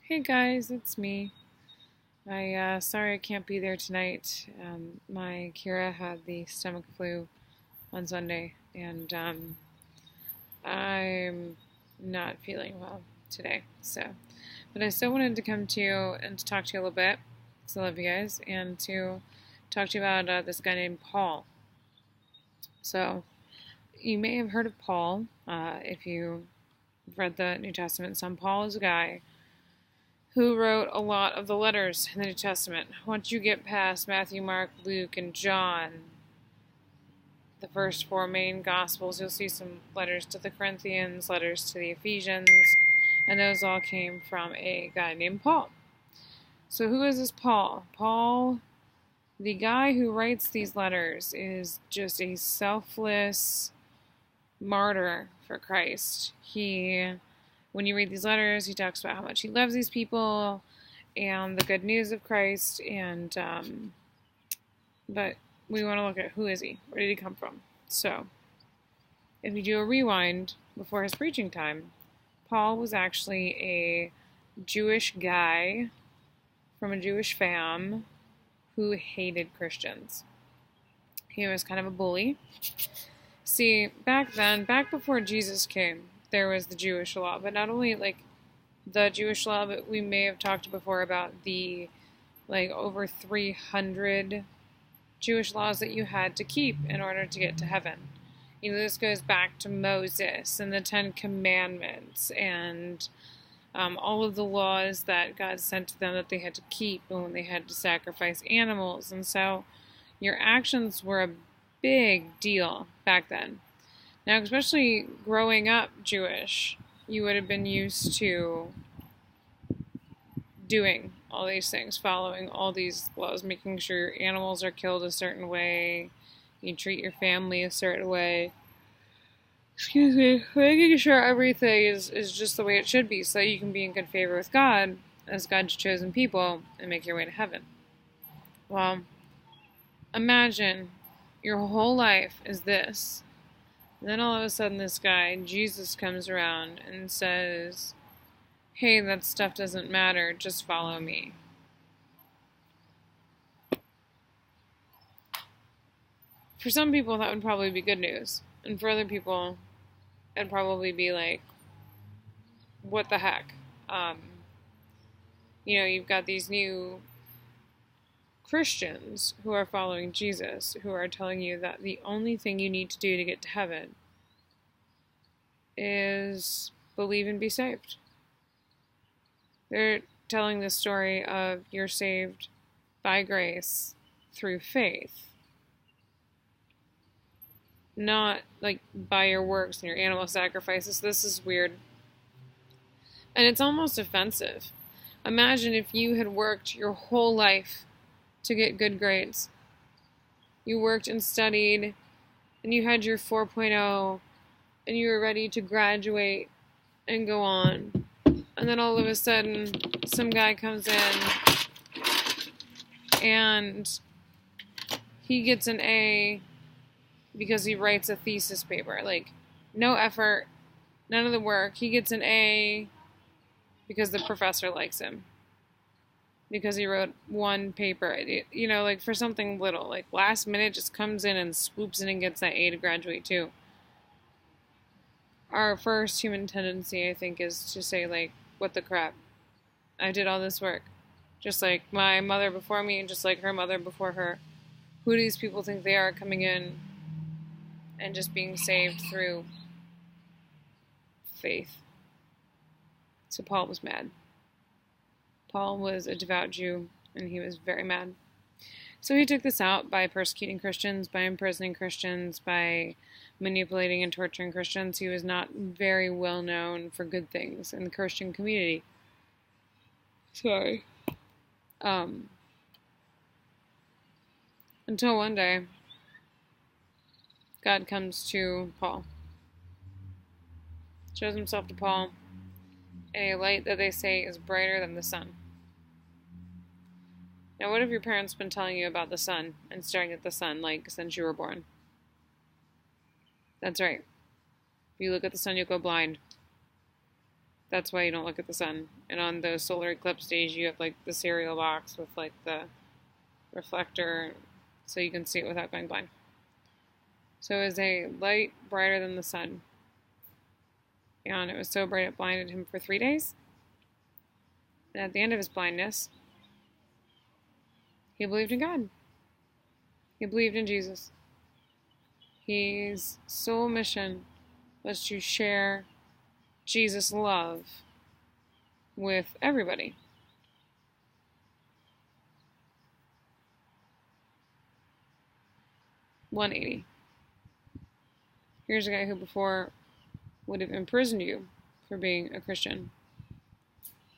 Hey guys, it's me. Sorry I can't be there tonight. My Kira had the stomach flu on Sunday, and I'm not feeling well today. But I still wanted to come to you and to talk to you a little bit, because I love you guys, and to talk to you about this guy named Paul. So, you may have heard of Paul if you read the New Testament. Paul is a guy who wrote a lot of the letters in the New Testament. Once you get past Matthew, Mark, Luke, and John, the first four main Gospels, you'll see some letters to the Corinthians, letters to the Ephesians, and those all came from a guy named Paul. So who is this Paul? Paul, the guy who writes these letters, is just a selfless martyr for Christ. When you read these letters, he talks about how much he loves these people and the good news of Christ. But we want to look at who is he? Where did he come from? So, if you do a rewind before his preaching time, Paul was actually a Jewish guy from a Jewish fam who hated Christians. He was kind of a bully. See, back before Jesus came, there was the Jewish law, but not only the Jewish law, but we may have talked before about the over 300 Jewish laws that you had to keep in order to get to heaven. This goes back to Moses and the Ten Commandments and all of the laws that God sent to them that they had to keep when they had to sacrifice animals. And so your actions were a big deal back then. Now, especially growing up Jewish, you would have been used to doing all these things, following all these laws, making sure your animals are killed a certain way, you treat your family a certain way. Excuse me, making sure everything is just the way it should be so that you can be in good favor with God as God's chosen people and make your way to heaven. Well, imagine your whole life is this. And then all of a sudden this guy, Jesus, comes around and says, hey, that stuff doesn't matter, just follow me. For some people that would probably be good news. And for other people, it'd probably be like, what the heck? You've got these new Christians who are following Jesus, who are telling you that the only thing you need to do to get to heaven is believe and be saved. They're telling the story of you're saved by grace through faith, not by your works and your animal sacrifices. This is weird. And it's almost offensive. Imagine if you had worked your whole life to get good grades. You worked and studied, and you had your 4.0, and you were ready to graduate and go on. And then all of a sudden, some guy comes in, and he gets an A because he writes a thesis paper. No effort, none of the work. He gets an A because the professor likes him. Because he wrote one paper, for something little. Last minute just comes in and swoops in and gets that A to graduate too. Our first human tendency, I think, is to say, what the crap? I did all this work. Just like my mother before me and just like her mother before her. Who do these people think they are coming in and just being saved through faith? So Paul was mad. Paul was a devout Jew, and he was very mad. So he took this out by persecuting Christians, by imprisoning Christians, by manipulating and torturing Christians. He was not very well known for good things in the Christian community. Sorry. Until one day, God comes to Paul. Shows himself to Paul, a light that they say is brighter than the sun. Now, what have your parents been telling you about the sun and staring at the sun since you were born? That's right. If you look at the sun, you'll go blind. That's why you don't look at the sun. And on those solar eclipse days, you have like the cereal box with like the reflector so you can see it without going blind. So it was a light brighter than the sun. And it was so bright it blinded him for 3 days. And at the end of his blindness, he believed in God. He believed in Jesus. His sole mission was to share Jesus' love with everybody. $180. Here's a guy who before would have imprisoned you for being a Christian.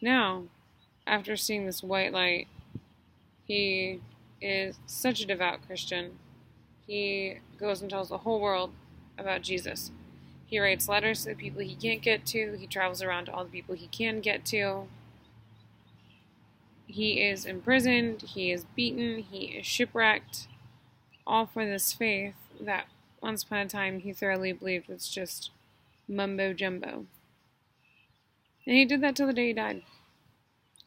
Now, after seeing this white light, he is such a devout Christian. He goes and tells the whole world about Jesus. He writes letters to the people he can't get to. He travels around to all the people he can get to. He is imprisoned. He is beaten. He is shipwrecked. All for this faith that once upon a time he thoroughly believed was just mumbo jumbo. And he did that till the day he died.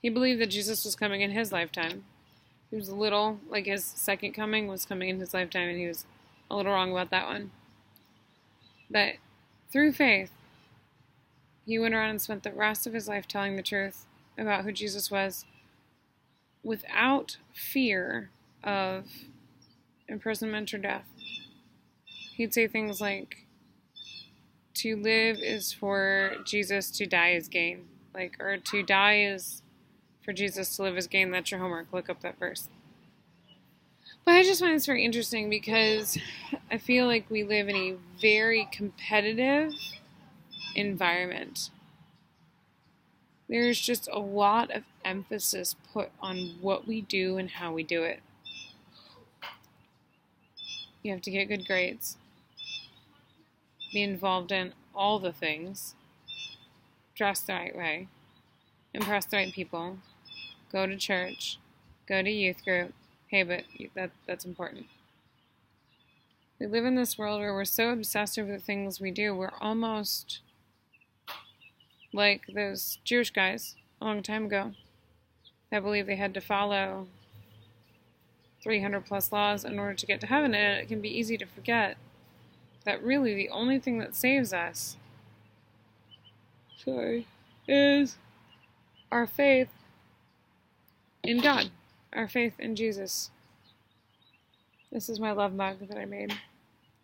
He believed that Jesus was coming in his lifetime. He was a little, like his second coming was coming in his lifetime, and he was a little wrong about that one. But through faith, he went around and spent the rest of his life telling the truth about who Jesus was without fear of imprisonment or death. He'd say things like, to live is for Jesus, to die is gain. Or to die is for Jesus, to live is gain. That's your homework. Look up that verse. But I just find this very interesting because I feel like we live in a very competitive environment. There's just a lot of emphasis put on what we do and how we do it. You have to get good grades, be involved in all the things, dress the right way, impress the right people, go to church, go to youth group. Hey, but that's important. We live in this world where we're so obsessed with the things we do, we're almost like those Jewish guys a long time ago that believed they had to follow 300 plus laws in order to get to heaven, and it can be easy to forget that really the only thing that saves us is our faith in God, our faith in Jesus. This is my love mug that I made,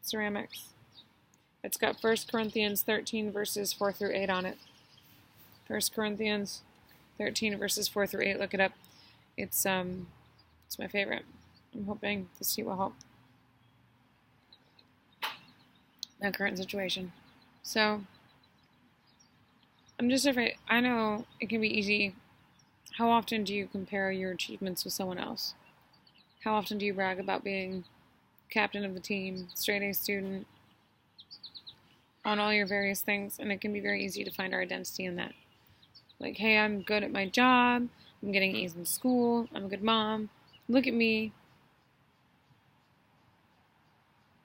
ceramics. It's got 1 Corinthians 13 verses 4 through 8 on it. 1 Corinthians 13 verses 4 through 8, look it up. It's my favorite. I'm hoping to see will help my current situation. So, I'm just afraid. I know it can be easy. How often do you compare your achievements with someone else? How often do you brag about being captain of the team, straight A student, on all your various things? And it can be very easy to find our identity in that. Like, hey, I'm good at my job. I'm getting A's in school. I'm a good mom. Look at me.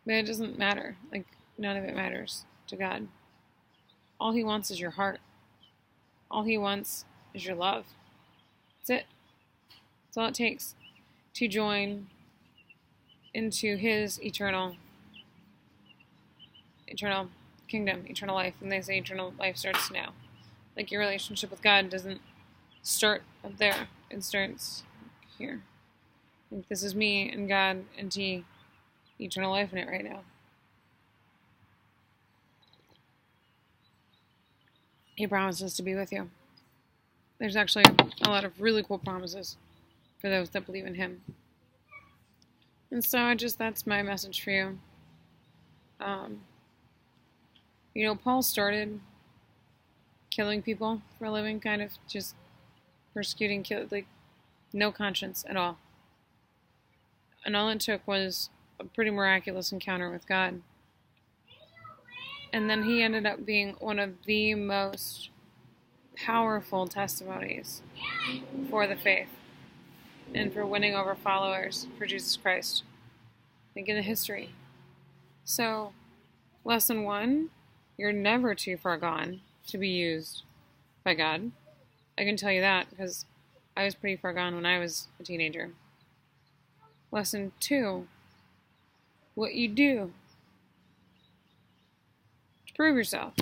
But it doesn't matter. Like, none of it matters to God. All he wants is your heart. All he wants is your love. That's it. That's all it takes to join into his eternal kingdom, eternal life. And they say eternal life starts now. Like, your relationship with God doesn't start up there. It starts here. Like, this is me and God and T. Eternal life in it right now. He promises to be with you. There's actually a lot of really cool promises for those that believe in him. And so that's my message for you. Paul started killing people for a living, kind of just persecuting, no conscience at all. And all it took was a pretty miraculous encounter with God. And then he ended up being one of the most powerful testimonies for the faith and for winning over followers for Jesus Christ, in the history. So, lesson 1, you're never too far gone to be used by God. I can tell you that because I was pretty far gone when I was a teenager. Lesson 2. What you do to prove yourself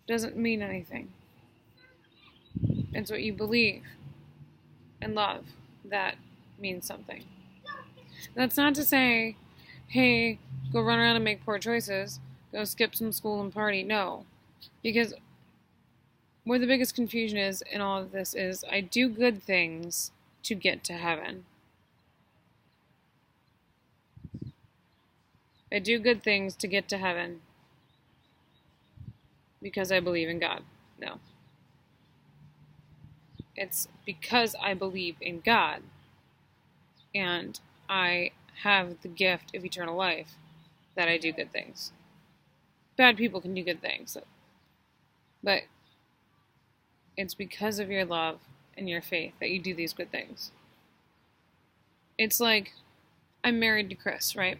doesn't mean anything. It's what you believe and love that means something. That's not to say, hey, go run around and make poor choices, go skip some school and party. No. Because where the biggest confusion is in all of this is I do good things to get to heaven. I do good things to get to heaven because I believe in God. No. It's because I believe in God and I have the gift of eternal life that I do good things. Bad people can do good things, but it's because of your love and your faith that you do these good things. It's like I'm married to Chris, right?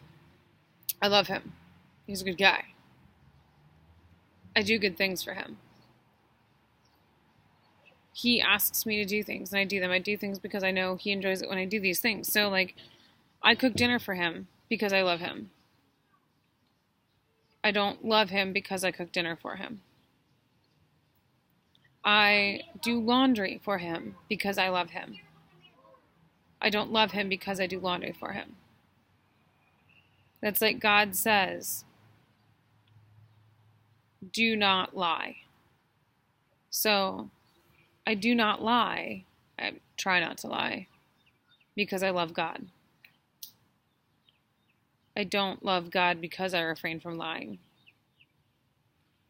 I love him. He's a good guy. I do good things for him. He asks me to do things, and I do them. I do things because I know he enjoys it when I do these things. So, like, I cook dinner for him because I love him. I don't love him because I cook dinner for him. I do laundry for him because I love him. I don't love him because I do laundry for him. That's like God says, do not lie. So, I do not lie. I try not to lie because I love God. I don't love God because I refrain from lying.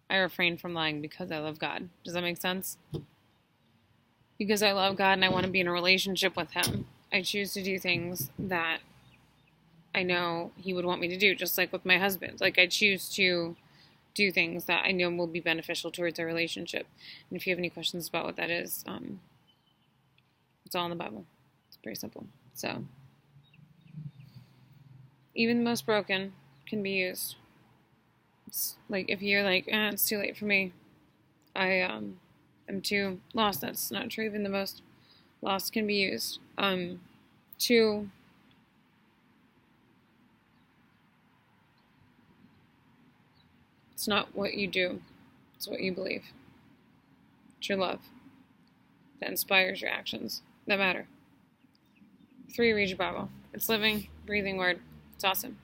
I refrain from lying because I love God. Does that make sense? Because I love God and I want to be in a relationship with Him, I choose to do things that I know He would want me to do, just like with my husband. Like, I choose to do things that I know will be beneficial towards our relationship. And if you have any questions about what that is, it's all in the Bible. It's pretty simple. So, even the most broken can be used. It's like if you're like, it's too late for me. I am too lost. That's not true. Even the most lost can be used. To it's not what you do, it's what you believe. It's your love that inspires your actions that matter. 3, read your Bible. It's living, breathing word. It's awesome.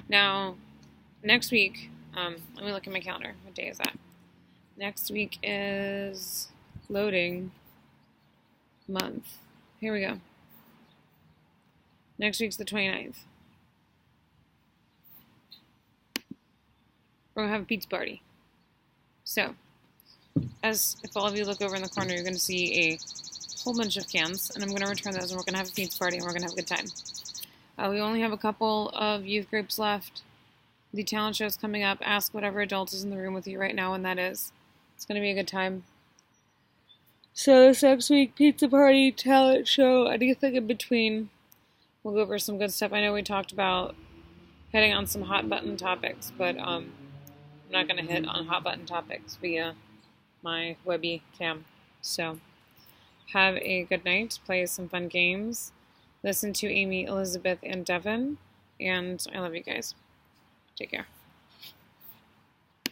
Now, next week, let me look at my calendar. What day is that? Next week is loading month. Here we go. Next week's the 29th. We're going to have a pizza party. So, if all of you look over in the corner, you're going to see a whole bunch of cans, and I'm going to return those, and we're going to have a pizza party, and we're going to have a good time. We only have a couple of youth groups left. The talent show is coming up. Ask whatever adult is in the room with you right now, and that is. It's going to be a good time. So this next week, pizza party, talent show, anything in between. We'll go over some good stuff. I know we talked about hitting on some hot button topics, but I'm not going to hit on hot button topics via my Webby cam. So have a good night. Play some fun games. Listen to Amy, Elizabeth, and Devin. And I love you guys. Take care.